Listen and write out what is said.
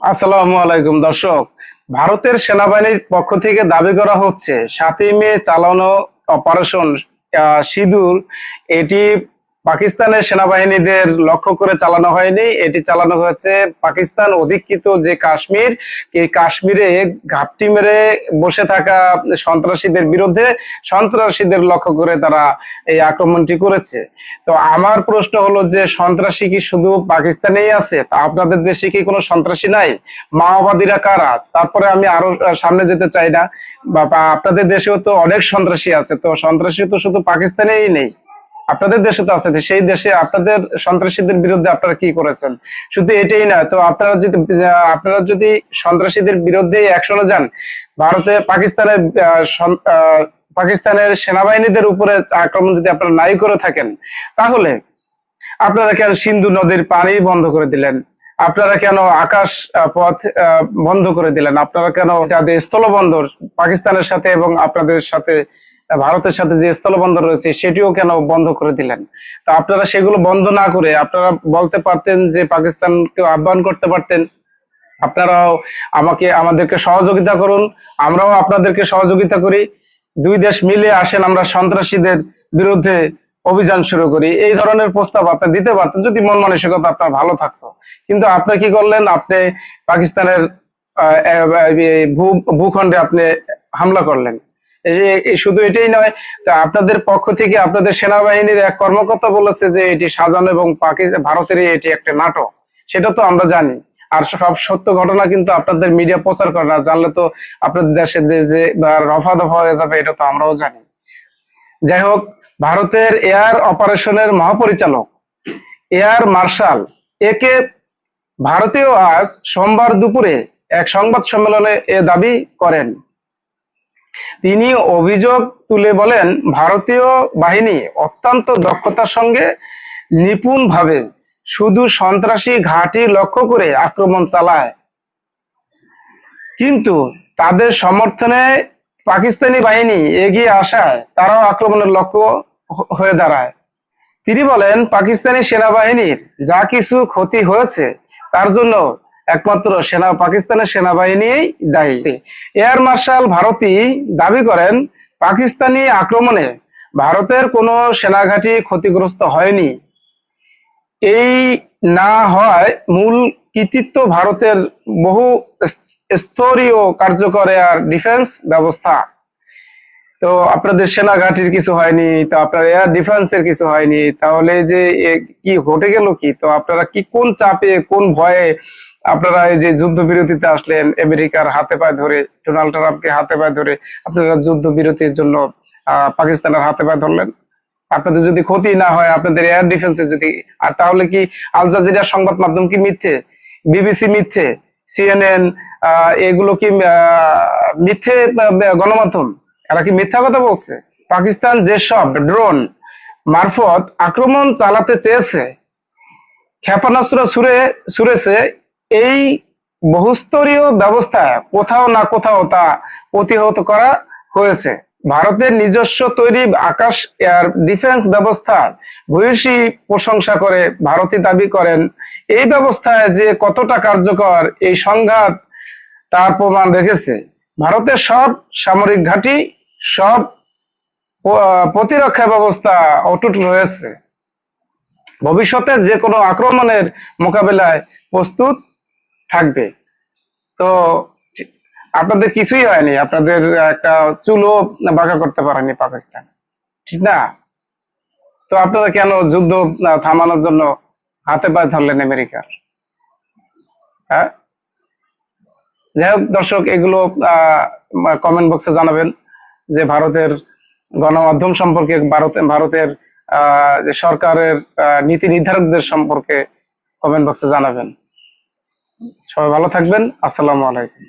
আসসালামু আলাইকুম দর্শক। ভারতের সেনাবাহিনীর পক্ষ থেকে দাবি করা হচ্ছে ৭ই মে চালানো অপারেশন সিঁদুর এটি পাকিস্তানের সেনাবাহিনীদের লক্ষ্য করে চালানো হয়নি। এটি চালানো হয়েছে পাকিস্তান অধিকৃত যে কাশ্মীর, এই কাশ্মীরে ঘাপটি মেরে বসে থাকা সন্ত্রাসীদের বিরুদ্ধে সন্ত্রাসীদের লক্ষ্য করে তারা এই আক্রমণটি করেছে। তো আমার প্রশ্ন হলো যে সন্ত্রাসী কি শুধু পাকিস্তানেই আছে? তা আপনাদের দেশে কি কোনো সন্ত্রাসী নাই? মাওবাদীরা কারা? তারপরে আমি আরো সামনে যেতে চাই না, বা আপনাদের দেশেও তো অনেক সন্ত্রাসী আছে, তো সন্ত্রাসী তো শুধু পাকিস্তানেই নেই, আপনাদের দেশে তো আছে। তো সেই দেশে আপনাদের সন্ত্রাসীদের বিরুদ্ধে আপনারা কি করেছেন? শুধু এটাই না, তো আপনারা যদি সন্ত্রাসীদের বিরুদ্ধে অ্যাকশনে যান, ভারতে পাকিস্তানের সেনাবাহিনীদের উপরে আক্রমণ যদি আপনারা নাই করে থাকেন, তাহলে আপনারা কেন সিন্ধু নদীর পানি বন্ধ করে দিলেন? আপনারা কেন আকাশ পথ বন্ধ করে দিলেন? আপনারা কেন যাদের স্থলবন্দর পাকিস্তানের সাথে এবং আপনাদের সাথে ভারতের সাথে যে স্থলবন্দর রয়েছে সেটিও কেন বন্ধ করে দিলেন? তো আপনারা সেগুলো বন্ধ না করে আপনারা বলতে পারতেন যে পাকিস্তানকে আহ্বান করতে পারতেন, আপনারাও আমাদেরকে সহযোগিতা করুন, আমরাও আপনাদেরকে সহযোগিতা করি, দুই দেশ মিলে আসেন আমরা সন্ত্রাসীদের বিরুদ্ধে অভিযান শুরু করি। এই ধরনের প্রস্তাব আপনি দিতে পারতেন যদি মন মানসিকতা আপনার ভালো থাকতো। কিন্তু আপনি কি করলেন? আপনি পাকিস্তানের ভূখণ্ডে আপনি হামলা করলেন। শুধু এটাই নয়, তা আপনাদের পক্ষ থেকে আপনাদের সেনাবাহিনীর এক কর্মকর্তা বলেছে যে এটি সাজানো এবং ভারতেরই এটি একটা নাটক। সেটা তো আমরা জানি। আর সব সত্য ঘটনা কিন্তু আপনাদের মিডিয়া প্রচার করে না, জানলে তো আপনাদের দেশের দেশ যে রফা দফা হয়ে যাবে, এটা তো আমরাও জানি। যাই হোক, ভারতের এয়ার অপারেশনের মহাপরিচালক এয়ার মার্শাল একে ভারতীয় আজ সোমবার দুপুরে এক সংবাদ সম্মেলনে এ দাবি করেন। তিনি অভিযোগ তুলে বলেন, ভারতীয় বাহিনী অত্যন্ত দক্ষতার সঙ্গে নিপুণভাবে শুধু সন্ত্রাসী ঘাঁটি লক্ষ্য করে আক্রমণ চালায়, কিন্তু তাদের সমর্থনে পাকিস্তানি বাহিনী এগিয়ে আসায় তারাও আক্রমণের লক্ষ্য হয়ে দাঁড়ায়। তিনি বলেন, পাকিস্তানি সেনাবাহিনীর যা কিছু ক্ষতি হয়েছে তার জন্য একমাত্র পাকিস্তানের সেনাবাহিনীই দায়ী। এয়ার মার্শাল ভারতী দাবি করেন, পাকিস্তানি আক্রমণে ভারতের কোনো সেনাঘাঁটি ক্ষতিগ্রস্ত হয়নি। এই না হয় মূল কৃতিত্ব ভারতের বহু স্তরীয় কার্যকর এয়ার ডিফেন্স ব্যবস্থা। তো আপনাদের সেনা ঘাঁটির কিছু হয়নি, তো আপনার এয়ার ডিফেন্সের কিছু হয়নি, তাহলে যে কি ঘটে গেল কি? তো আপনারা কি কোন চাপে কোন ভয়ে আপনারা এই যে যুদ্ধবিরতিতে আসলেন, আমেরিকার হাতে পায়ে ধরে, ডোনাল্ড ট্রাম্পকে হাতে পায়ে ধরে আপনারা যুদ্ধবিরতির জন্য পাকিস্তানের হাতে পায়ে ধরলেন? আপনাদের যদি ক্ষতি না হয়, আপনাদের এয়ার ডিফেন্সে যদি, আর তাহলে কি আল জাজিরা সংবাদ মাধ্যম কি মিথ্যে? বিবিসি মিথ্যে? সিএনএন এগুলো কি মিথ্যে গণমাধ্যম? এরা কি মিথ্যা কথা বলছে? পাকিস্তান যেসব ড্রোন মারফত আক্রমণ চালাতে চেয়েছে, ক্ষেপণাস্ত্র ছুড়েছে, এই বহুস্তরীয় ব্যবস্থা কোথাও না কোথাও তা প্রতিহত করা হয়েছে। ভারতের নিজস্ব তৈরি আকাশ এয়ার ডিফেন্স ব্যবস্থার ভূয়সী প্রশংসা করে ভারতী দাবি করেন, এই ব্যবস্থায় যে কতটা কার্যকর এই সংঘাত তার প্রমাণ রেখেছে। ভারতের সব সামরিক ঘাঁটি, সব প্রতিরক্ষা ব্যবস্থা অটুট রয়েছে, ভবিষ্যতে যে কোনো আক্রমণের মোকাবেলায় প্রস্তুত থাকবে। তো আপনাদের কিছুই হয়নি, আপনাদের একটা চুলও বাঁকা করতে পারেনি পাকিস্তান, ঠিক না? তো আপনারা কেন যুদ্ধ থামানোর জন্য হাতে পায়ে ধরলেন আমেরিকার? হ্যাঁ, যাই হোক দর্শক, এগুলো কমেন্ট বক্সে জানাবেন যে ভারতের গণমাধ্যম সম্পর্কে, ভারতের যে সরকারের নীতি নির্ধারকদের সম্পর্কে কমেন্ট বক্সে জানাবেন। সবাই ভালো থাকবেন। আসসালামু আলাইকুম।